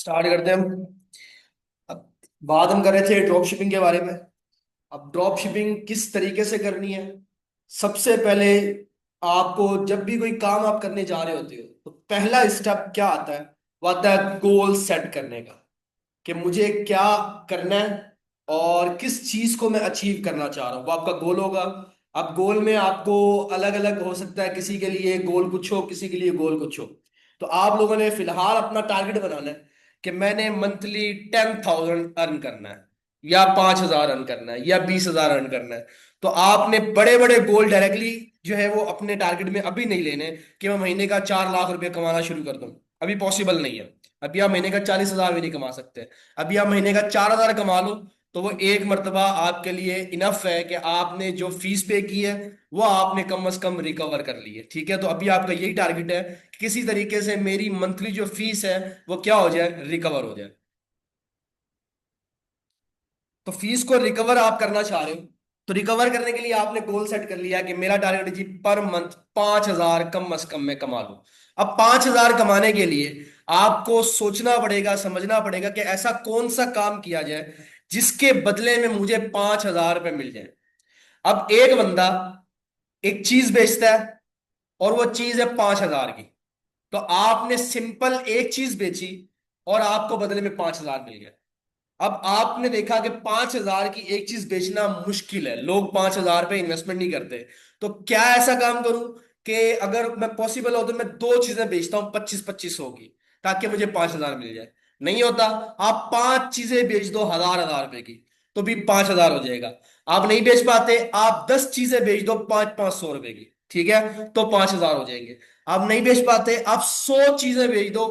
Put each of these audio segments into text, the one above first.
Start करते हैं हम। अब बात हम कर रहे थे ड्रॉप शिपिंग के बारे में। अब ड्रॉप शिपिंग किस तरीके से करनी है। सबसे पहले आपको जब भी कोई काम आप करने जा रहे होते हो तो पहला स्टेप क्या आता है? वो आता है गोल सेट करने का, कि मुझे क्या करना है और किस चीज को मैं अचीव करना चाह रहा हूँ, वो आपका गोल होगा। अब गोल में आपको अलग अलग हो सकता है, किसी के लिए गोल कुछ हो, किसी के लिए गोल कुछ हो। तो आप लोगों ने फिलहाल अपना टारगेट बनाना है कि मैंने मंथली 10,000 अर्न करना है, या 5,000 अर्न करना है, या 20,000 अर्न करना है। तो आपने बड़े बड़े गोल डायरेक्टली जो है वो अपने टारगेट में अभी नहीं लेने, कि मैं महीने का 4 लाख रुपए कमाना शुरू कर दूं। अभी पॉसिबल नहीं है। अभी आप महीने का 40,000 भी नहीं कमा सकते। अभी आप महीने का 4,000 कमा लो तो वो एक मर्तबा आपके लिए इनफ है कि आपने जो फीस पे की है वो आपने कम से कम रिकवर कर ली है। ठीक है, तो अभी आपका यही टारगेट है कि किसी तरीके से मेरी मंथली जो फीस है वो क्या हो जाए, रिकवर हो जाए। तो फीस को रिकवर आप करना चाह रहे हो, तो रिकवर करने के लिए आपने गोल सेट कर लिया कि मेरा टारगेट है जी पर मंथ 5,000 कम से कम मैं कमा लूं। अब 5,000 कमाने के लिए आपको सोचना पड़ेगा, समझना पड़ेगा कि ऐसा कौन सा काम किया जाए जिसके बदले में मुझे 5,000 रुपये मिल जाए। अब एक बंदा एक चीज बेचता है और वो चीज है 5,000 की। तो आपने सिंपल एक चीज बेची और आपको बदले में 5,000 मिल गया। अब आपने देखा कि 5,000 की एक चीज बेचना मुश्किल है, लोग 5,000 पे इन्वेस्टमेंट नहीं करते। तो क्या ऐसा काम करूं कि अगर मैं पॉसिबल हो तो मैं दो चीजें बेचता हूं 25-25 होगी, ताकि मुझे 5,000 मिल जाए। नहीं होता, आप पांच चीजें बेच दो हजार हजार रुपए की, तो भी 5,000 हो जाएगा। आप नहीं बेच पाते, आप 10 चीजें बेच दो 500-500 रुपए की, ठीक है, तो 5,000 हो जाएंगे। आप नहीं बेच पाते, आप 100 चीजें बेच दो,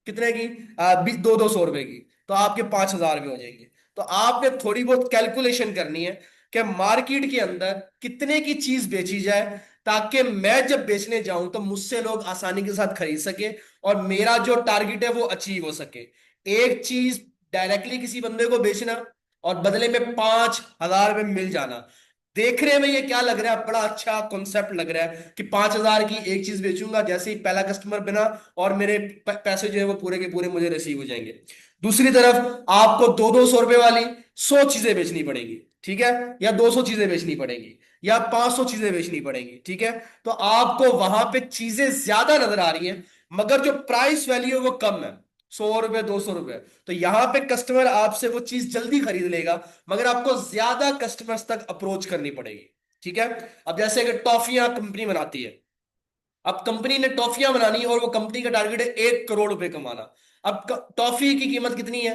कितने की, 200-200 रुपए की, तो आपके 5,000 भी हो जाएंगे। तो आपने थोड़ी बहुत कैलकुलेशन करनी है कि मार्केट के अंदर कितने की चीज बेची जाए, ताकि मैं जब बेचने जाऊं तो मुझसे लोग आसानी के साथ खरीद सके और मेरा जो टारगेट है वो अचीव हो सके। एक चीज डायरेक्टली किसी बंदे को बेचना और बदले में 5,000 में मिल जाना, देखने में ये क्या लग रहा है, बड़ा अच्छा कॉन्सेप्ट लग रहा है कि 5,000 की एक चीज बेचूंगा, जैसे ही पहला कस्टमर बना और मेरे पैसे जो है वो पूरे के पूरे मुझे रिसीव हो जाएंगे। दूसरी तरफ आपको 200-200 रुपए वाली 100 चीजें बेचनी पड़ेंगी, ठीक है, या 200 चीजें बेचनी पड़ेंगी, या 500 चीजें बेचनी पड़ेंगी, ठीक है। तो आपको वहां पे चीजें ज्यादा नजर आ रही हैं, मगर जो प्राइस वैल्यू है वो कम है, 100 रुपए 200 रुपए। तो यहां पे कस्टमर आपसे वो चीज जल्दी खरीद लेगा, मगर आपको ज्यादा कस्टमर्स तक अप्रोच करनी पड़ेगी। ठीक है। अब जैसे कि टॉफियां कंपनी बनाती है, अब कंपनी ने टॉफियां बनानी और वो कंपनी का टारगेट है 1 करोड़ रुपए कमाना। अब टॉफी की कीमत कितनी है,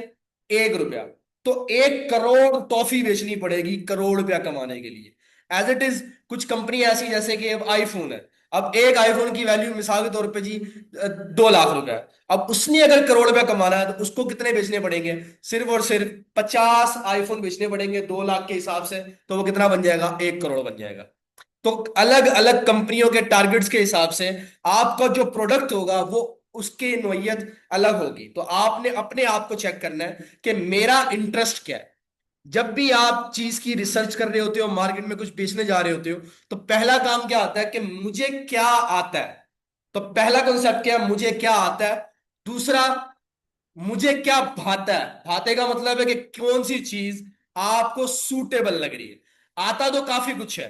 1 रुपया। तो 1 करोड़ टॉफी बेचनी पड़ेगी करोड़ रुपया कमाने के लिए। एज इट इज कुछ कंपनी ऐसी, जैसे कि अब आईफोन है, अब एक आईफोन की वैल्यू मिसाल के तौर पे जी 2 लाख रुपया। अब उसने अगर करोड़ रुपया कमाना है तो उसको कितने बेचने पड़ेंगे, सिर्फ और सिर्फ 50 आईफोन बेचने पड़ेंगे 2 लाख के हिसाब से, तो वो कितना बन जाएगा, 1 करोड़ बन जाएगा। तो अलग अलग कंपनियों के टारगेट्स के हिसाब से आपका जो प्रोडक्ट होगा वो उसकी नोयत अलग होगी। तो आपने अपने आप को चेक करना है कि मेरा इंटरेस्ट क्या है। जब भी आप चीज की रिसर्च कर रहे होते हो, मार्केट में कुछ बेचने जा रहे होते हो, तो पहला काम क्या आता है कि मुझे क्या आता है। तो पहला कॉन्सेप्ट क्या है, मुझे क्या आता है। दूसरा, मुझे क्या भाता है। भाते का मतलब है कि कौन सी चीज आपको सूटेबल लग रही है। आता तो काफी कुछ है,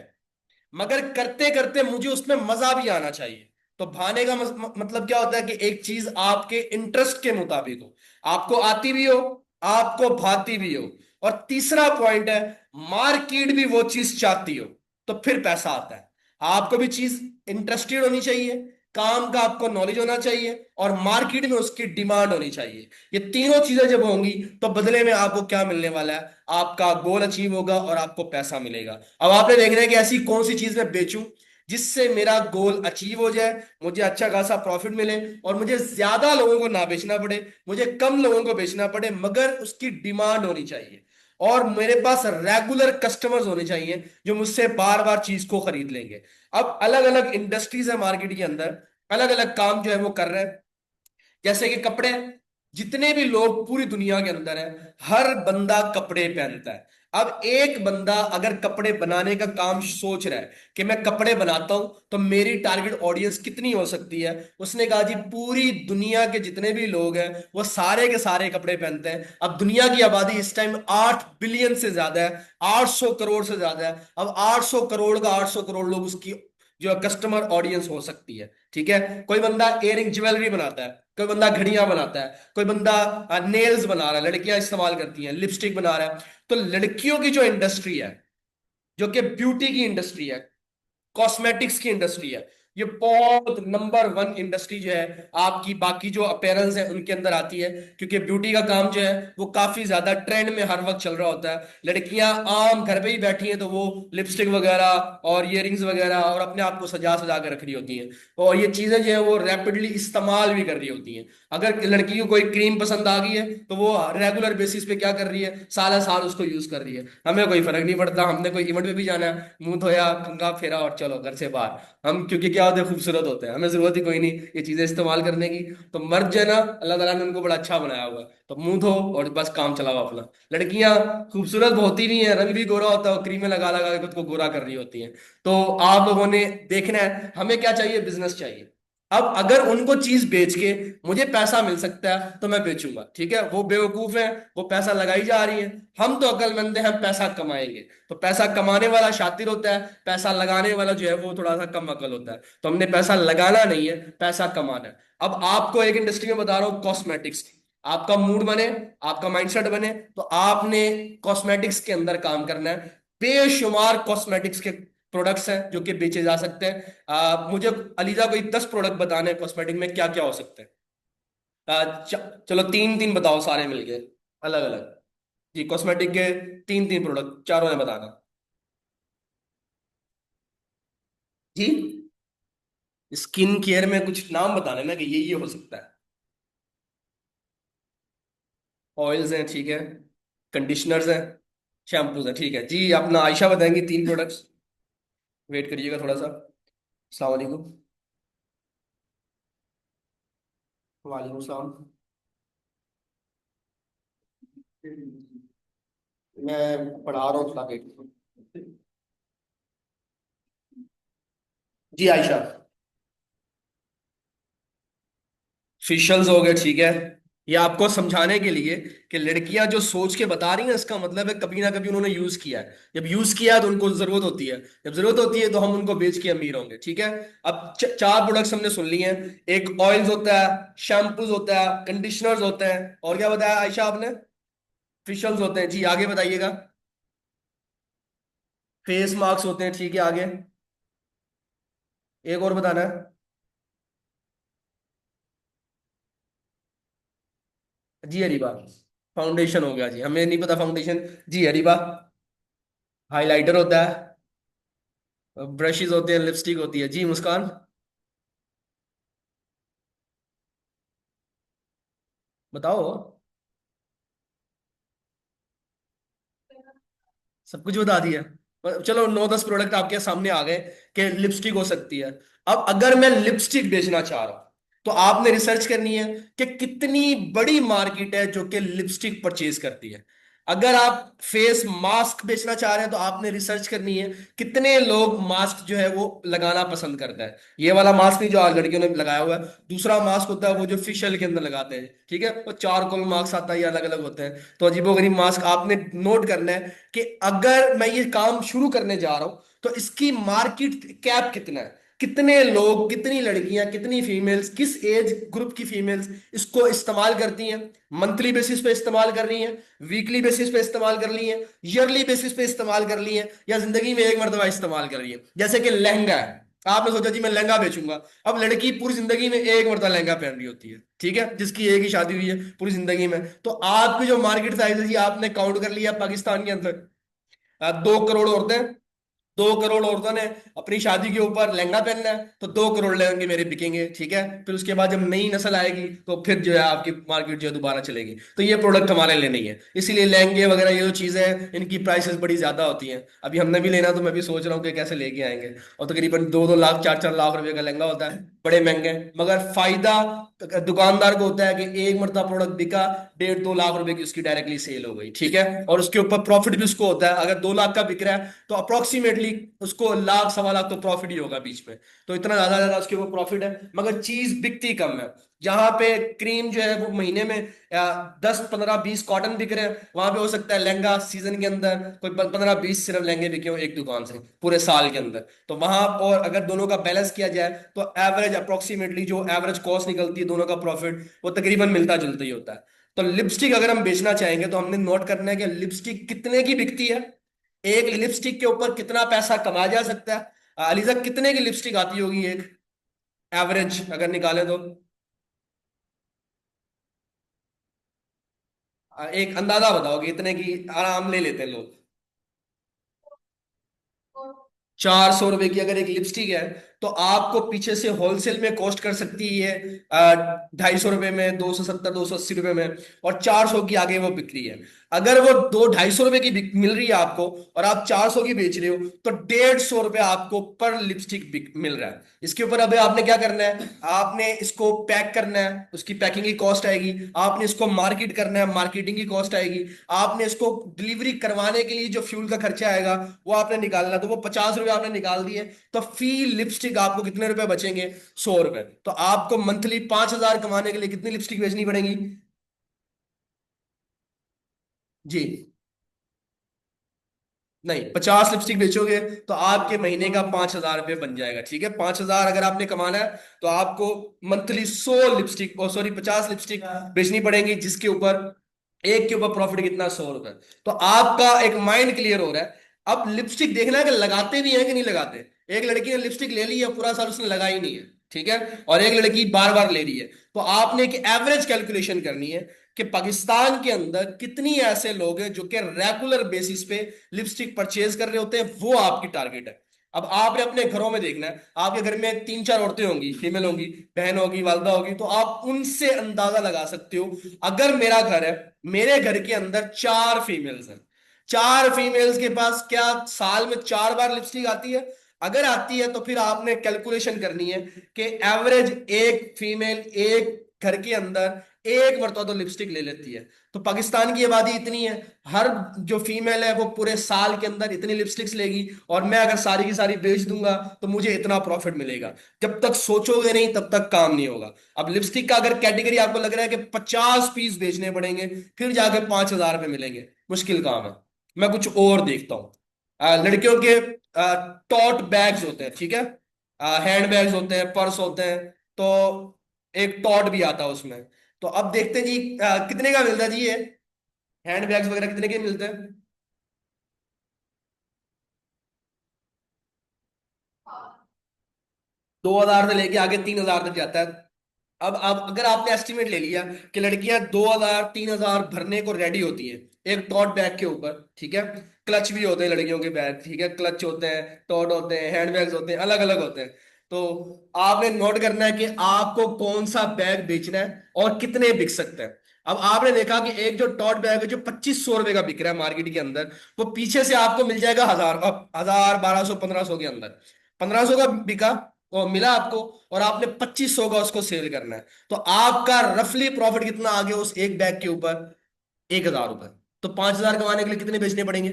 मगर करते करते मुझे उसमें मजा भी आना चाहिए। तो भाने का मतलब क्या होता है कि एक चीज आपके इंटरेस्ट के मुताबिक हो, आपको आती भी हो, आपको भाती भी हो। और तीसरा पॉइंट है, मार्केट भी वो चीज चाहती हो, तो फिर पैसा आता है। आपको भी चीज इंटरेस्टेड होनी चाहिए, काम का आपको नॉलेज होना चाहिए, और मार्केट में उसकी डिमांड होनी चाहिए। ये तीनों चीजें जब होंगी तो बदले में आपको क्या मिलने वाला है, आपका गोल अचीव होगा और आपको पैसा मिलेगा। अब आपने देखना है कि ऐसी कौन सी चीज मैं बेचूं जिससे मेरा गोल अचीव हो जाए, मुझे अच्छा खासा प्रॉफिट मिले, और मुझे ज्यादा लोगों को ना बेचना पड़े, मुझे कम लोगों को बेचना पड़े, मगर उसकी डिमांड होनी चाहिए। और मेरे पास रेगुलर कस्टमर्स होने चाहिए जो मुझसे बार बार चीज को खरीद लेंगे। अब अलग अलग इंडस्ट्रीज है मार्केट के अंदर, अलग अलग काम जो है वो कर रहे हैं। जैसे कि कपड़े, जितने भी लोग पूरी दुनिया के अंदर है, हर बंदा कपड़े पहनता है। अब एक बंदा अगर कपड़े बनाने का काम सोच रहा है कि मैं कपड़े बनाता हूं तो मेरी टारगेट ऑडियंस कितनी हो सकती है, उसने कहा जी पूरी दुनिया के जितने भी लोग हैं वो सारे के सारे कपड़े पहनते हैं। अब दुनिया की आबादी इस टाइम 8 बिलियन से ज्यादा है, 800 करोड़ से ज्यादा है। अब 800 करोड़ का 800 करोड़ लोग उसकी जो कस्टमर ऑडियंस हो सकती है। ठीक है, कोई बंदा इयरिंग ज्वेलरी बनाता है, कोई बंदा घड़ियां बनाता है, कोई बंदा नेल्स बना रहा है, लड़कियां इस्तेमाल करती हैं, लिपस्टिक बना रहा है। तो लड़कियों की जो इंडस्ट्री है, जो कि ब्यूटी की इंडस्ट्री है, कॉस्मेटिक्स की इंडस्ट्री है, ये बहुत नंबर 1 इंडस्ट्री जो है आपकी बाकी जो अपेयरेंस है उनके अंदर आती है। क्योंकि ब्यूटी का काम जो है वो काफी ज्यादा ट्रेंड में हर वक्त चल रहा होता है। लड़कियां आम घर पे ही बैठी हैं तो वो लिपस्टिक वगैरह और इयरिंग्स वगैरह और अपने आप को सजा सजा के रख रही होती हैं, और ये चीजें जो है वो रैपिडली इस्तेमाल भी कर रही होती हैं। अगर लड़की को कोई क्रीम पसंद आ गई है तो वो रेगुलर बेसिस पे क्या कर रही है, साल साल उसको यूज कर रही है। हमें कोई फर्क नहीं पड़ता, हमने कोई इवेंट पे भी जाना है, मुंह धोया, कंघा फेरा और चलो घर से बाहर। हम क्योंकि क्या होते हैं, खूबसूरत होते हैं, हमें जरूरत ही कोई नहीं ये चीजें इस्तेमाल करने की। तो मर्द जो है ना, अल्लाह ताला ने उनको बड़ा अच्छा बनाया हुआ है, तो मुंह धो और बस काम चलाओ अपना। लड़कियां खूबसूरत बहुत ही नहीं है, रंग भी गोरा होता है, क्रीमें लगा लगा के खुद को गोरा कर रही होती हैं। तो आप लोगों ने देखना है हमें क्या चाहिए, बिजनेस चाहिए। अब अगर उनको चीज बेच के मुझे पैसा मिल सकता है तो मैं बेचूंगा, ठीक है। वो बेवकूफ है, वो पैसा लगाई जा रही है, हम तो अक्लमंद हैं, हम पैसा कमाएंगे। तो पैसा कमाने वाला शातिर होता है, पैसा लगाने वाला जो है वो थोड़ा सा कम अकल होता है। तो हमने पैसा लगाना नहीं है, पैसा कमाना है। अब आपको एक इंडस्ट्री में बता रहा हूँ, कॉस्मेटिक्स की। आपका मूड बने, आपका माइंडसेट बने, तो आपने कॉस्मेटिक्स के अंदर काम करना है। बेशुमार कॉस्मेटिक्स के प्रोडक्ट्स हैं जो कि बेचे जा सकते हैं। मुझे अलीजा कोई 10 प्रोडक्ट बताने हैं कॉस्मेटिक में, क्या क्या हो सकते हैं। चलो तीन तीन बताओ सारे मिलके, अलग अलग। जी, कॉस्मेटिक के तीन तीन प्रोडक्ट चारों ने बताना। जी, स्किन केयर में कुछ नाम बताने ना कि ये हो सकता है। ऑयल्स हैं, ठीक है। कंडीशनर्स हैं, शैम्पूज हैं, ठीक है जी। अपना आयशा बताएंगी तीन प्रोडक्ट्स। वेट करिएगा थोड़ा सा। अस्सलाम वालेकुम। वालेकुम सलाम। मैं पढ़ा रहा हूँ थोड़ा, वेट। जी आयशा। फिशल्स हो गए, ठीक है। ये आपको समझाने के लिए कि लड़कियां जो सोच के बता रही हैं इसका मतलब है कभी ना कभी उन्होंने यूज किया है। जब यूज किया है तो उनको जरूरत होती है, जब जरूरत होती है तो हम उनको बेच के अमीर होंगे, ठीक है। अब चार प्रोडक्ट्स हमने सुन लिए हैं। एक ऑयल्स होता है, शैम्पूज होता है, कंडीशनर्स होते हैं, और क्या बताया आयशा आपने? फेशियल्स होते हैं, जी आगे बताइएगा। फेस मास्क होते हैं, ठीक है, आगे। एक और बताना है। जी अरीबा। फाउंडेशन हो गया जी, हमें नहीं पता फाउंडेशन। जी अरीबा। हाइलाइटर होता है, ब्रशेस होते हैं, लिपस्टिक होती है। जी मुस्कान। बताओ। सब कुछ बता दिया। चलो 9-10 प्रोडक्ट आपके सामने आ गए कि लिपस्टिक हो सकती है। अब अगर मैं लिपस्टिक बेचना चाह रहा हूं तो आपने रिसर्च करनी है कि कितनी बड़ी मार्केट है जो कि लिपस्टिक परचेज करती है। अगर आप फेस मास्क बेचना चाह रहे हैं तो आपने रिसर्च करनी है कितने लोग मास्क जो है वो लगाना पसंद करता है। ये वाला मास्क नहीं जो आज लड़कियों ने लगाया हुआ है, दूसरा मास्क होता है वो जो फेशियल के अंदर लगाते हैं, ठीक है। वो चारकोल मास्क आता है, ये अलग अलग होते हैं। तो अजीबोगरीब मास्क आपने नोट करना है कि अगर मैं ये काम शुरू करने जा रहा हूं तो इसकी मार्केट कैप कितना है, कितने लोग, कितनी लड़कियां, कितनी फीमेल्स, किस एज ग्रुप की फीमेल्स इसको इस्तेमाल करती हैं। मंथली बेसिस पे इस्तेमाल कर रही हैं, वीकली बेसिस पे इस्तेमाल कर ली हैं, ईयरली बेसिस पे इस्तेमाल कर ली हैं, या जिंदगी में एक मरतबा इस्तेमाल कर रही है। जैसे कि लहंगा है, आपने सोचा जी मैं लहंगा बेचूंगा। अब लड़की पूरी जिंदगी में एक मरतबा लहंगा पहन रही होती है, ठीक है, जिसकी एक ही शादी हुई है पूरी जिंदगी में। तो आपकी जो मार्केट साइज है जी, आपने काउंट कर लिया पाकिस्तान के अंदर 2 करोड़ औरतें। 2 करोड़ औरतों ने अपनी शादी के ऊपर लहंगा पहनना है, तो 2 करोड़ लहंगे मेरे बिकेंगे, ठीक है। फिर उसके बाद जब नई नस्ल आएगी तो फिर जो है आपकी मार्केट जो है दोबारा चलेगी। तो ये प्रोडक्ट हमारे लिए नहीं है, इसीलिए लहंगे वगैरह ये जो चीजें हैं इनकी प्राइसेस बड़ी ज्यादा होती हैं। अभी हमने भी लेना तो मैं भी सोच रहा हूँ कि कैसे लेके आएंगे। और तकरीबन 2-2 लाख 4-4 लाख रुपए का लहंगा होता है। बड़े महंगे हैं, मगर फायदा दुकानदार को होता है कि एक मरतबा प्रोडक्ट बिका, 1.5-2 लाख रुपए की उसकी डायरेक्टली सेल हो गई, ठीक है, और उसके ऊपर प्रॉफिट भी उसको होता है। अगर 2 लाख का बिक रहा है तो अप्रोक्सीमेटली उसको लाख 1.25 लाख तो प्रॉफिट ही होगा बीच में। तो इतना ज्यादा ज्यादा उसके ऊपर प्रॉफिट है, मगर चीज बिकती कम है। जहां पे क्रीम जो है वो महीने में 10-15-20 कॉटन बिक रहे हैं, वहां पे हो सकता है लहंगा सीजन के अंदर कोई 15-20 सिर्फ लहंगे बिके हो एक दुकान से पूरे साल के अंदर। तो वहां, और अगर दोनों का बैलेंस किया जाए तो एवरेज अप्रोक्सीमेटली जो एवरेज कॉस्ट निकलती है दोनों का प्रॉफिट वो तकरीबन मिलता जुलता ही होता है। तो लिपस्टिक अगर हम बेचना चाहेंगे तो हमने नोट करना है कि लिपस्टिक कितने की बिकती है, एक लिपस्टिक के ऊपर कितना पैसा कमाया जा सकता है। अलीजा कितने की लिपस्टिक आती होगी एक एवरेज अगर निकालें तो? एक अंदाजा बताओगे इतने की आराम ले लेते हैं लोग? 400 रुपए की अगर एक लिपस्टिक है तो आपको पीछे से होलसेल में कॉस्ट कर सकती है 250 रुपए में, 270-280 रुपए में, और 400 की आगे वो बिक्री है। अगर वो 200-250 रुपए की मिल रही है आपको और आप 400 की बेच रहे हो तो 150 रुपए आपको पर लिपस्टिक मिल रहा है। इसके ऊपर अभी आपने क्या करना है, आपने इसको पैक करना है, उसकी पैकिंग की कॉस्ट आएगी, आपने इसको मार्केट करना है, मार्केटिंग की कॉस्ट आएगी, आपने इसको डिलीवरी करवाने के लिए जो फ्यूल का खर्चा आएगा वो आपने निकालना। तो वो 50 रुपए आपने निकाल दिए, तो फी लिपस्टिक आपको कितने रुपए बचेंगे? 100 रुपए। तो आपको मंथली 5,000 कमाने के लिए कितनी लिपस्टिक बेचनी पड़ेगी? जी, नहीं, 50 लिपस्टिक बेचोगे तो आपके महीने का 5,000 रुपये बन जाएगा, ठीक है। 5,000 अगर आपने कमाना है तो आपको मंथली 100 लिपस्टिक, ओ सॉरी 50 लिपस्टिक बेचनी पड़ेगी, जिसके ऊपर एक के ऊपर प्रॉफिट कितना? 100 रुपए। तो आपका एक माइंड क्लियर हो रहा है। अब लिपस्टिक देखना है कि लगाते भी हैं कि नहीं लगाते। एक लड़की ने लिपस्टिक ले ली है, पूरा साल उसने लगाई नहीं है, ठीक है, और एक लड़की बार बार ले रही है। तो आपने एक एवरेज कैलकुलेशन करनी है कि पाकिस्तान के अंदर कितनी ऐसे लोग हैं जो कि रेगुलर बेसिस पे लिपस्टिक परचेज कर रहे होते हैं, वो आपकी टारगेट है। अब आपने अपने घरों में देखना है, आपके घर में 3-4 औरतें होंगी, फीमेल होंगी, बहन होगी, वालदा होगी, तो आप उनसे अंदाजा लगा सकते हो। अगर मेरा घर है, मेरे घर के अंदर 4 फीमेल्स हैं, 4 फीमेल्स के पास क्या साल में 4 बार लिपस्टिक आती है? अगर आती है तो फिर आपने कैलकुलेशन करनी है कि एवरेज एक फीमेल एक घर के अंदर एक मरतबा तो लिपस्टिक ले लेती है। तो पाकिस्तान की आबादी इतनी है, हर जो फीमेल है वो पूरे साल के अंदर इतनी लिपस्टिक्स लेगी, और मैं अगर सारी की सारी बेच दूंगा तो मुझे इतना प्रॉफिट मिलेगा। जब तक सोचोगे नहीं तब तक काम नहीं होगा। अब लिपस्टिक का अगर कैटेगरी आपको लग रहा है कि 50 पीस बेचने पड़ेंगे फिर जाके 5,000 रुपये मिलेंगे, मुश्किल काम है। मैं कुछ और देखता हूँ। लड़कियों के टॉट बैग्स होते हैं, ठीक है, हैंड बैग्स होते हैं, पर्स होते हैं, तो एक टॉट भी आता है उसमें। तो अब देखते हैं जी कितने का मिलता है जी ये हैंड बैग्स वगैरह कितने के मिलते हैं? 2,000 से लेके आगे 3,000 तक जाता है। अब अगर आपने एस्टिमेट ले लिया कि लड़कियां 2,000-3,000 भरने को रेडी होती हैं एक टॉट बैग के ऊपर, ठीक है, क्लच भी होते हैं लड़कियों के बैग, ठीक है, क्लच होते हैं, टॉट होते हैं, हैंड बैग्स होते हैं, अलग अलग होते हैं। तो आपने नोट करना है कि आपको कौन सा बैग बेचना है और कितने बिक सकते हैं। अब आपने देखा कि एक जो टॉट बैग है जो 2,500 रुपए का बिक रहा है मार्केट के अंदर, वो पीछे से आपको मिल जाएगा 1,000, 1,000, 1,200, 1,500 के अंदर। 1,500 का बिका वो मिला आपको, और आपने 2,500 का उसको सेल करना है। तो आपका रफली प्रॉफिट कितना आ गया उस एक बैग के ऊपर? 1,000 रुपए। तो 5,000 कमाने के लिए कितने बेचने पड़ेंगे?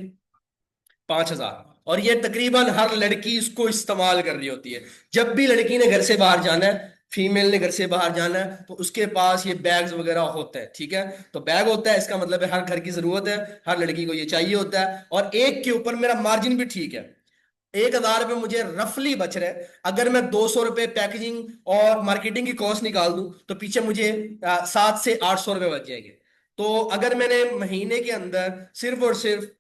5,000। और ये तकरीबन हर लड़की इसको इस्तेमाल कर रही होती है। जब भी लड़की ने घर से बाहर जाना है, फीमेल ने घर से बाहर जाना है, तो उसके पास ये बैग्स वगैरह होते हैं, ठीक है। तो बैग होता है, इसका मतलब है हर घर की जरूरत है, हर लड़की को ये चाहिए होता है। और एक के ऊपर मेरा मार्जिन भी ठीक है, 1,000 रुपये मुझे रफली बच रहे हैं। अगर मैं 200 रुपये पैकेजिंग और मार्केटिंग की कॉस्ट निकाल दूं तो पीछे मुझे 700 से 800 रुपये बच जाएंगे। तो अगर मैंने महीने के अंदर सिर्फ और सिर्फ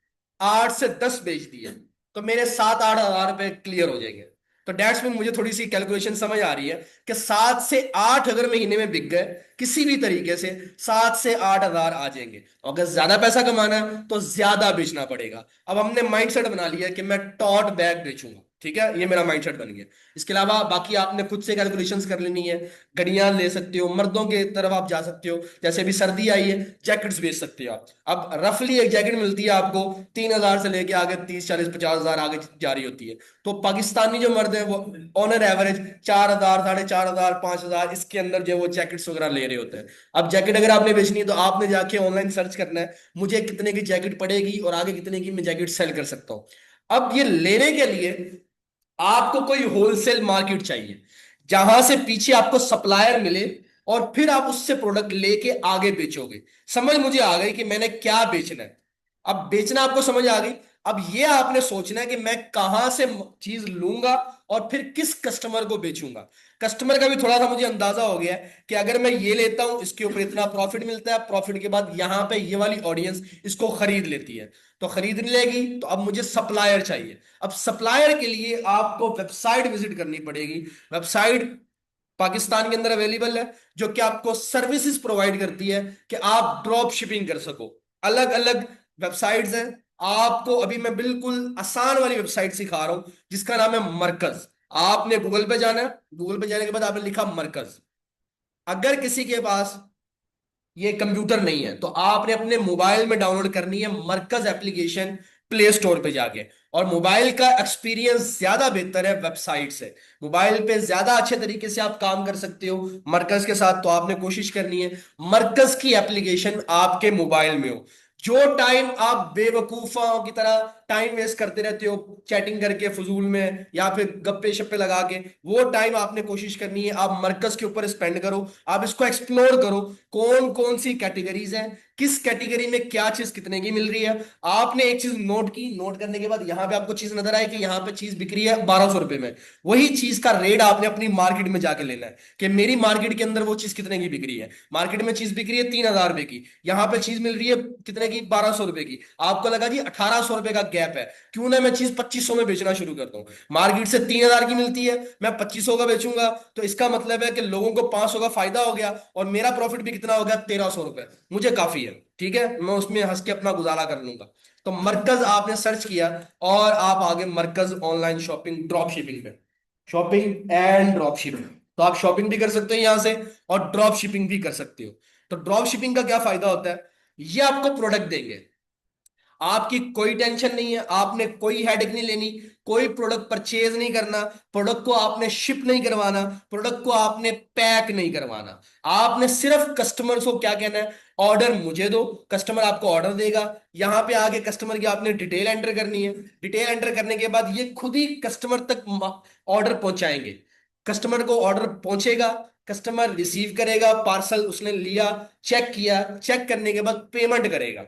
8 से 10 बेच दिए तो मेरे 7-8 हज़ार रुपये क्लियर हो जाएंगे। तो डैट्स में मुझे थोड़ी सी कैलकुलेशन समझ आ रही है कि 7 से 8 अगर महीने में बिक गए किसी भी तरीके से 7 से 8 हज़ार आ जाएंगे। और अगर ज्यादा पैसा कमाना है तो ज्यादा बेचना पड़ेगा। अब हमने माइंडसेट बना लिया कि मैं टॉट बैग बेचूंगा, ठीक है, ये मेरा माइंडसेट बन गया। इसके अलावा बाकी आपने खुद से कैलकुलेशंस कर लेनी है। घड़ियां ले सकते हो, मर्दों के तरफ आप जा सकते हो, जैसे अभी सर्दी आई है, जैकेट्स बेच सकते हो आप। अब रफली एक जैकेट मिलती है आपको 3,000 से लेके आगे 30, 40, 50 हजार आगे जा रही होती है। तो पाकिस्तानी जो मर्द है वो ऑन एन एवरेज 4,000, 4,500, 5,000 इसके अंदर जो है वो जैकेट्स वगैरह ले रहे होते हैं। अब जैकेट अगर आपने बेचनी है तो आपने जाके ऑनलाइन सर्च करना है मुझे कितने की जैकेट पड़ेगी और आगे कितने की मैं जैकेट सेल कर सकता हूँ। अब ये लेने के लिए आपको कोई होलसेल मार्केट चाहिए, जहां से पीछे आपको सप्लायर मिले और फिर आप उससे प्रोडक्ट लेके आगे बेचोगे। समझ मुझे आ गई कि मैंने क्या बेचना है। अब बेचना आपको समझ आ गई। अब ये आपने सोचना है कि मैं कहां से चीज लूंगा और फिर किस कस्टमर को बेचूंगा। कस्टमर का भी थोड़ा सा मुझे अंदाजा हो गया है कि अगर मैं ये लेता हूं इसके ऊपर इतना प्रॉफिट मिलता है, प्रॉफिट के बाद यहां पे ये वाली ऑडियंस इसको खरीद लेती है। तो खरीदने लेगी तो अब मुझे सप्लायर चाहिए। अब सप्लायर के लिए आपको वेबसाइट विजिट करनी पड़ेगी। वेबसाइट पाकिस्तान के अंदर अवेलेबल है जो कि आपको सर्विसेज प्रोवाइड करती है कि आप ड्रॉप शिपिंग कर सको। अलग अलग वेबसाइट्स हैं। आपको अभी मैं बिल्कुल आसान वाली वेबसाइट सिखा रहा हूं जिसका नाम है मरकज। आपने गूगल पे जाना है, गूगल पे जाने के बाद आपने लिखा मरकज। अगर किसी के पास ये कंप्यूटर नहीं है तो आपने अपने मोबाइल में डाउनलोड करनी है मरकज एप्लीकेशन, प्ले स्टोर पे जाके। और मोबाइल का एक्सपीरियंस ज्यादा बेहतर है वेबसाइट से। मोबाइल पे ज्यादा अच्छे तरीके से आप काम कर सकते हो मरकज के साथ। तो आपने कोशिश करनी है मरकज की एप्लीकेशन आपके मोबाइल में हो। जो टाइम आप बेवकूफों की तरह टाइम वेस्ट करते रहते हो चैटिंग करके फजूल में या फिर गप्पे शप्पे लगा के, वो टाइम आपने कोशिश करनी है आप मरकज के ऊपर स्पेंड करो। आप इसको एक्सप्लोर करो कौन कौन सी कैटेगरीज हैं, किस कैटेगरी में क्या चीज कितने की मिल रही है। आपने एक चीज नोट की, नोट करने के बाद यहां पे आपको चीज नजर आए कि यहां पे चीज बिक रही है 1,200 रुपए में। वही चीज का रेट आपने अपनी मार्केट में जाके लेना है कि मेरी मार्केट के अंदर वो चीज कितने की बिक रही है। मार्केट में चीज बिक रही है 3,000 रुपए की, यहां पे चीज मिल रही है कितने की 1,200 रुपए की। आपको लगा जी 1,800 रुपए का गैप है, क्यों ना मैं चीज 2,500 में बेचना शुरू कर दूं। मार्केट से 3,000 की मिलती है, मैं 2,500 का बेचूंगा, तो इसका मतलब है कि लोगों को 500 का फायदा हो गया और मेरा प्रॉफिट भी कितना हो गया 1,300 रुपए। मुझे काफी है, ठीक है, मैं उसमें हंस के अपना गुजारा कर लूंगा। तो मरकज आपने सर्च किया और आप आगे मरकज ऑनलाइन शॉपिंग ड्रॉप शिपिंग पे, शॉपिंग एंड ड्रॉप शिपिंग। तो आप शॉपिंग भी कर सकते हो यहां से और ड्रॉप शिपिंग भी कर सकते हो। तो ड्रॉप शिपिंग का क्या फायदा होता है, ये आपको प्रोडक्ट देंगे, आपकी कोई टेंशन नहीं है, आपने कोई हेडेक नहीं लेनी, कोई प्रोडक्ट परचेज नहीं करना, प्रोडक्ट को आपने शिप नहीं करवाना, प्रोडक्ट को आपने पैक नहीं करवाना। आपने सिर्फ कस्टमर को क्या कहना है, ऑर्डर मुझे दो। कस्टमर आपको ऑर्डर देगा, यहां पे आगे कस्टमर की आपने डिटेल एंटर करनी है। डिटेल एंटर करने के बाद ये खुद ही कस्टमर तक ऑर्डर पहुंचाएंगे। कस्टमर को ऑर्डर पहुंचेगा, कस्टमर रिसीव करेगा पार्सल, उसने लिया, चेक किया, चेक करने के बाद पेमेंट करेगा।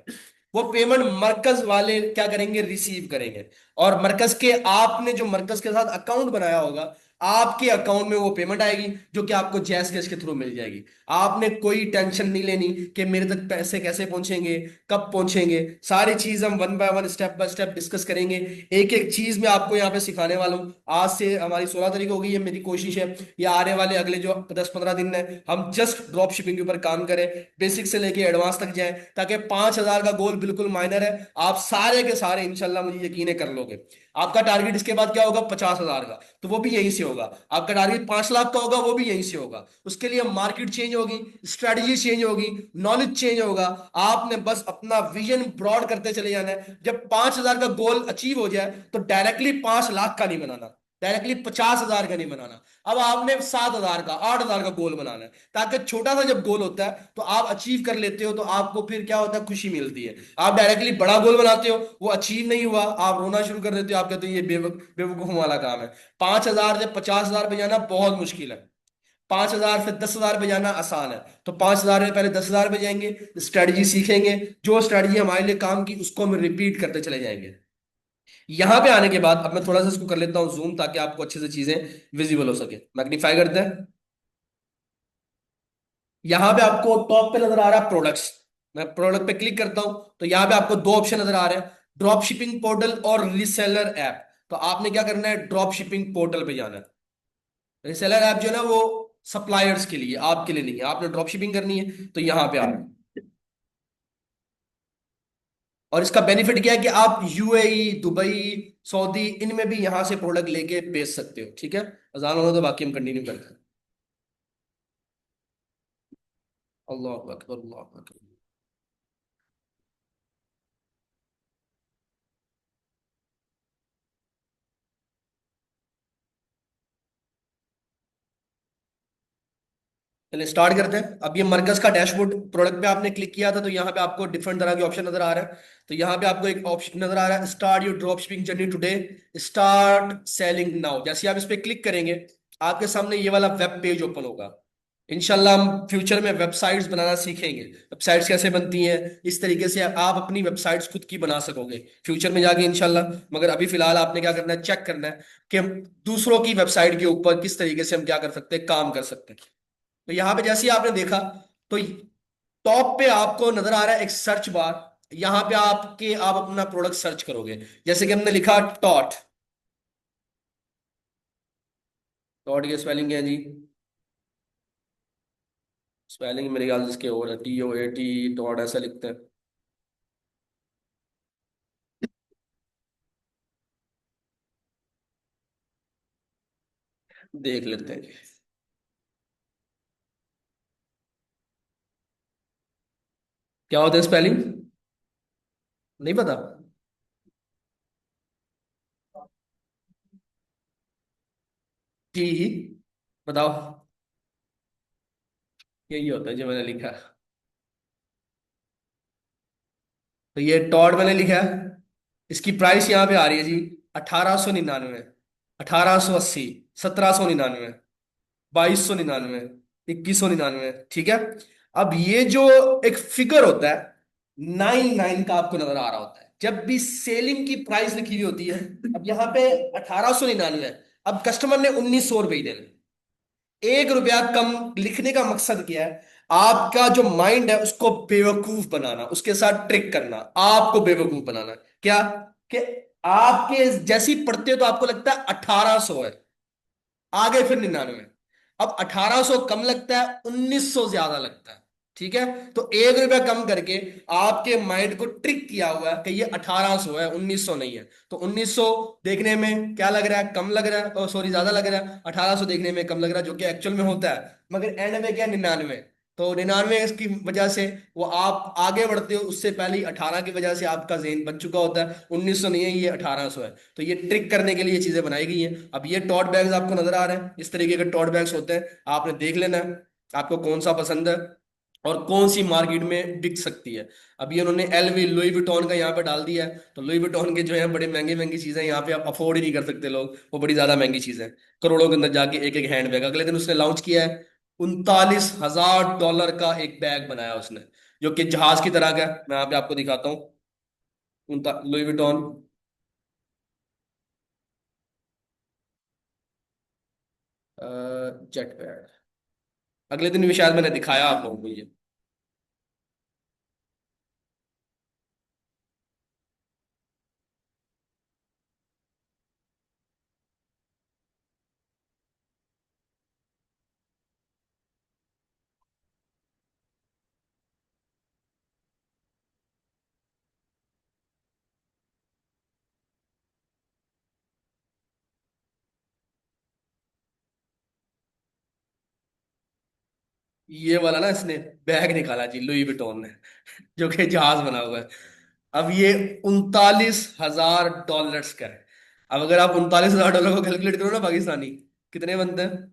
वो पेमेंट मरकज वाले क्या करेंगे, रिसीव करेंगे। और मरकज के आपने जो मरकज के साथ अकाउंट बनाया होगा, आपके अकाउंट में वो पेमेंट आएगी जो कि आपको जैस कैश के थ्रू मिल जाएगी। आपने कोई टेंशन नहीं लेनी कि मेरे तक पैसे कैसे पहुंचेंगे, कब पहुंचेंगे। सारी चीज हम one by one step by step discuss करेंगे। एक एक चीज मैं आपको यहाँ पे सिखाने वाला हूँ। आज से हमारी 16 तारीख हो गई है, मेरी कोशिश है या आने वाले अगले जो 10-15 दिन है हम जस्ट ड्रॉप शिपिंग के ऊपर काम करें, बेसिक से लेके एडवांस तक जाएं, ताकि 5,000 का गोल बिल्कुल माइनर है, आप सारे के सारे इंशाल्लाह मुझे यकीन है कर लोगे। आपका टारगेट इसके बाद क्या होगा 50,000 का, तो वो भी यहीं से होगा। आपका टारगेट 5 लाख का होगा, वो भी यहीं से होगा। उसके लिए मार्केट चेंज होगी, स्ट्रेटजी चेंज होगी, नॉलेज चेंज होगा। आपने बस अपना विजन ब्रॉड करते चले जाना है। जब 5,000 का गोल अचीव हो जाए तो डायरेक्टली 5 लाख का नहीं बनाना, डायरेक्टली 50,000 का नहीं बनाना। अब आपने 7,000 का, 8,000 का गोल बनाना है, ताकि छोटा सा जब गोल होता है तो आप अचीव कर लेते हो तो आपको फिर क्या होता है, खुशी मिलती है। आप डायरेक्टली बड़ा गोल बनाते हो, वो अचीव नहीं हुआ, आप रोना शुरू कर देते हो, आप कहते हो ये बेवकूफ वाला काम है। 5,000 से 50,000 पे जाना बहुत मुश्किल है, 5,000 से 10,000 पे जाना आसान है। तो 5,000 में पहले 10,000 पे जाएंगे, स्ट्रेटजी सीखेंगे, जो स्ट्रेटजी हमारे लिए काम की उसको हम रिपीट करते चले जाएंगे। यहां पे आने के बाद अब मैं थोड़ा सा इसको कर लेता हूँ जूम, ताकि आपको अच्छे से चीजें विजिबल हो सके। मैग्नीफाई करते हैं। यहां पे आपको टॉप पे नजर आ रहा है प्रोडक्ट्स, मैं प्रोडक्ट पे क्लिक करता हूं तो यहां पे आपको दो ऑप्शन नजर आ रहे हैं, ड्रॉप शिपिंग पोर्टल और रिसेलर ऐप। तो आपने क्या करना है, ड्रॉप शिपिंग पोर्टल पे जाना है। रिसेलर ऐप जो है ना वो सप्लायर्स के लिए, आपके लिए नहीं है। आपने ड्रॉप शिपिंग करनी है तो यहां पे आना है। और इसका बेनिफिट क्या है कि आप यूएई, दुबई, सऊदी, इनमें भी यहां से प्रोडक्ट लेके बेच सकते हो। ठीक है, अजान होना तो बाकी हम कंटिन्यू करते हैं। अल्लाह अकबर, अल्लाह अकबर। चलिए स्टार्ट करते हैं। अब ये मरकज का डैशबोर्ड, प्रोडक्ट पे आपने क्लिक किया था तो यहाँ पे आपको डिफरेंट तरह के ऑप्शन नजर आ रहे हैं। तो यहाँ पे आपको एक ऑप्शन नजर आ रहा है, start your drop shipping journey today, start selling now. जैसे आप इस पे क्लिक करेंगे, आपके सामने ये वाला वेब पेज ओपन होगा। इंशाल्लाह हम फ्यूचर में वेबसाइट्स बनाना सीखेंगे, वेबसाइट्स कैसे बनती हैं, इस तरीके से आप अपनी वेबसाइट्स खुद की बना सकोगे फ्यूचर में जाके इंशाल्लाह। मगर अभी फिलहाल आपने क्या करना है, चेक करना है कि हम दूसरों की वेबसाइट के ऊपर किस तरीके से हम क्या कर सकते हैं, काम कर सकते हैं। तो यहां पे जैसे ही आपने देखा, तो टॉप पे आपको नजर आ रहा है एक सर्च बार। यहां पे आप अपना प्रोडक्ट सर्च करोगे। जैसे कि हमने लिखा टॉट। टॉट की स्पेलिंग क्या है जी? स्पेलिंग मेरे ख्याल से इसके और है, TOAT, टॉट ऐसा लिखते हैं। देख लेते हैं। क्या होता है स्पेलिंग? नहीं पता? टी, बताओ। यही होता है जो मैंने लिखा। तो ये टॉड मैंने लिखा है। इसकी प्राइस यहाँ पे आ रही है जी 1899, 1880, 1799, 2299, 2199। ठीक है। अब ये जो एक फिगर होता है 99 का, आपको नजर आ रहा होता है जब भी सेलिंग की प्राइस लिखी हुई होती है। अब यहाँ पे 1899 है, अब कस्टमर ने 1900 रुपये ही देने। 1 रुपया कम लिखने का मकसद क्या है? आपका जो माइंड है उसको बेवकूफ बनाना, उसके साथ ट्रिक करना, आपको बेवकूफ बनाना। क्या? कि आपके जैसी पढ़ते हो तो आपको लगता है 1800 है, आगे फिर 99। अब 1800 कम लगता है, 1900 ज्यादा लगता है। ठीक है। तो 1 रुपया कम करके आपके माइंड को ट्रिक किया हुआ है कि ये 1800 है, 1900 नहीं है। तो 1900 देखने में क्या लग रहा है, कम लग रहा है, सॉरी ज्यादा लग रहा है। 1800 देखने में कम लग रहा है, जो कि एक्चुअल में होता है। मगर एंड में क्या, 99। तो 99 की वजह से वो आप आगे बढ़ते हो, उससे पहले ही 18 की वजह से आपका ज़हन बन चुका होता है 1900 नहीं है, ये 1800 है। तो ये ट्रिक करने के लिए ये चीजें बनाई गई हैं। अब ये टॉट बैग्स आपको नजर आ रहे हैं, इस तरीके के टॉट बैग्स होते हैं। आपने देख लेना है आपको कौन सा पसंद है और कौन सी मार्केट में बिक सकती है। अब ये उन्होंने LV, लुई विटॉन का यहाँ पे डाल दिया है। तो लुई विटॉन के जो है बड़े महंगे महंगी चीजें यहाँ पे आप अफोर्ड ही नहीं कर सकते लोग, वो बड़ी ज्यादा महंगी चीजें हैं। करोड़ों के अंदर जाके एक एक हैंड बैग अगले दिन उसने लॉन्च किया है। $39,000 का एक बैग बनाया उसने, जो कि जहाज की तरह का है। मैं यहाँ पे आपको दिखाता हूँ। लुई विटॉन जेट पैड, अगले दिन भी शायद मैंने दिखाया आप लोगों को ये। ये वाला ना इसने बैग निकाला जी, लुई विटॉन ने, जो कि जहाज बना हुआ है। अब ये $39,000 का है। अब अगर आप $39,000 को कैलकुलेट करो ना पाकिस्तानी, कितने बनते हैं?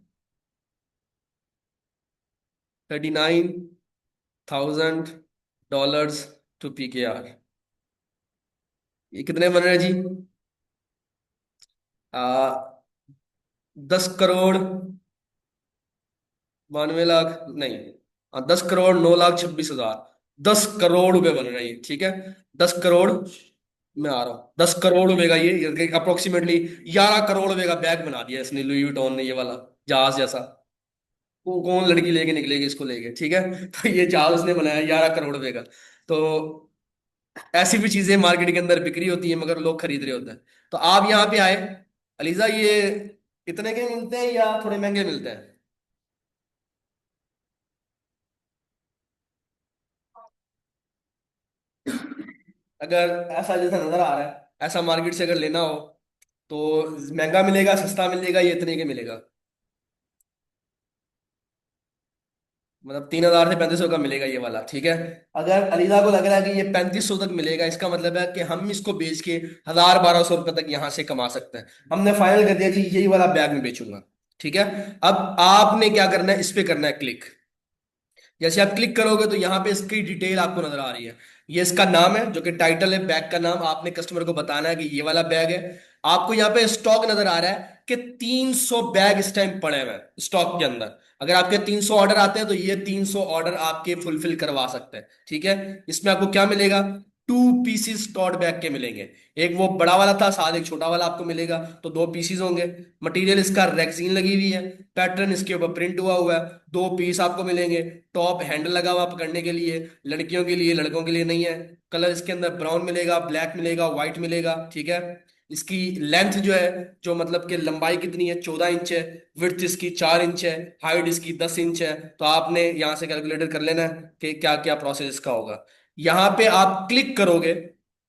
39,000 टू PKR, ये कितने बन रहे हैं जी? 10 करोड़ 92 लाख, नहीं, 10,09,26,000। 10 करोड़ रुपए बन रहे हैं, ठीक है। 10 करोड़, मैं आ रहा हूँ, 10 करोड़ रुपए का ये अप्रोक्सीमेटली 11 करोड़ रुपए का बैग बना दिया इसने, लुई विटॉन ने, ये वाला जहाज जैसा। वो कौन लड़की लेके निकलेगी इसको लेके, ठीक है। तो ये जहाज उसने बनाया 11 करोड़ रुपए का। तो ऐसी भी चीजें मार्केट के अंदर बिक्री होती है मगर लोग खरीद रहे होते हैं। तो आप यहाँ पे आए, अलीजा, ये इतने के मिलते हैं या थोड़े महंगे मिलते हैं? अगर ऐसा जैसा नजर आ रहा है, ऐसा मार्केट से अगर लेना हो तो महंगा मिलेगा, सस्ता मिलेगा, ये इतने के मिलेगा। मतलब 3,000 से 3,500 का मिलेगा ये वाला, ठीक है। अगर अलीजा को लग रहा है कि ये 3,500 तक मिलेगा, इसका मतलब है कि हम इसको बेच के 1,000 1,200 रुपए तक यहाँ से कमा सकते हैं। हमने फाइनल कर दिया जी, यही वाला बैग में बेचूंगा। ठीक है। अब आपने क्या करना है, इस पे करना है क्लिक। जैसे आप क्लिक करोगे तो यहाँ पे इसकी डिटेल आपको नजर आ रही है। ये इसका नाम है, जो कि टाइटल है बैग का नाम। आपने कस्टमर को बताना है कि ये वाला बैग है। आपको यहाँ पे स्टॉक नजर आ रहा है कि 300 बैग इस टाइम पड़े हुए हैं स्टॉक के अंदर। अगर आपके 300 ऑर्डर आते हैं तो ये 300 ऑर्डर आपके फुलफिल करवा सकते हैं। ठीक है। इसमें आपको क्या मिलेगा, 2 पीसीस टॉट बैग के मिलेंगे। एक वो बड़ा वाला था, साथ एक छोटा वाला आपको मिलेगा, तो 2 पीसीस होंगे। मटेरियल इसका रेक्सीन लगी हुई है, पैटर्न इसके ऊपर प्रिंट हुआ हुआ है। 2 पीस आपको मिलेंगे। टॉप हैंडल लगा हुआ पकड़ने के लिए, लड़कियों के लिए, लड़कों के लिए नहीं है। कलर इसके अंदर ब्राउन मिलेगा, ब्लैक मिलेगा, व्हाइट मिलेगा। ठीक है। इसकी लेंथ जो है, जो मतलब कि लंबाई कितनी है, 14 इंच है। विड्थ इसकी 4 इंच है। हाइट इसकी 10 इंच है। तो आपने यहाँ से कैलकुलेटर कर लेना है कि क्या क्या प्रोसेस इसका होगा। यहाँ पे आप क्लिक करोगे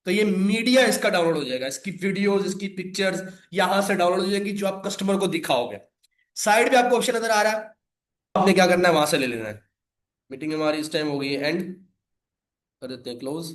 तो ये मीडिया इसका डाउनलोड हो जाएगा, इसकी वीडियोस, इसकी पिक्चर्स यहां से डाउनलोड हो जाएगी, जो आप कस्टमर को दिखाओगे। साइड पे आपको ऑप्शन नजर आ रहा है, आपने क्या करना है, वहां से ले लेना है। मीटिंग हमारी इस टाइम हो गई है एंड, कर देते हैं क्लोज।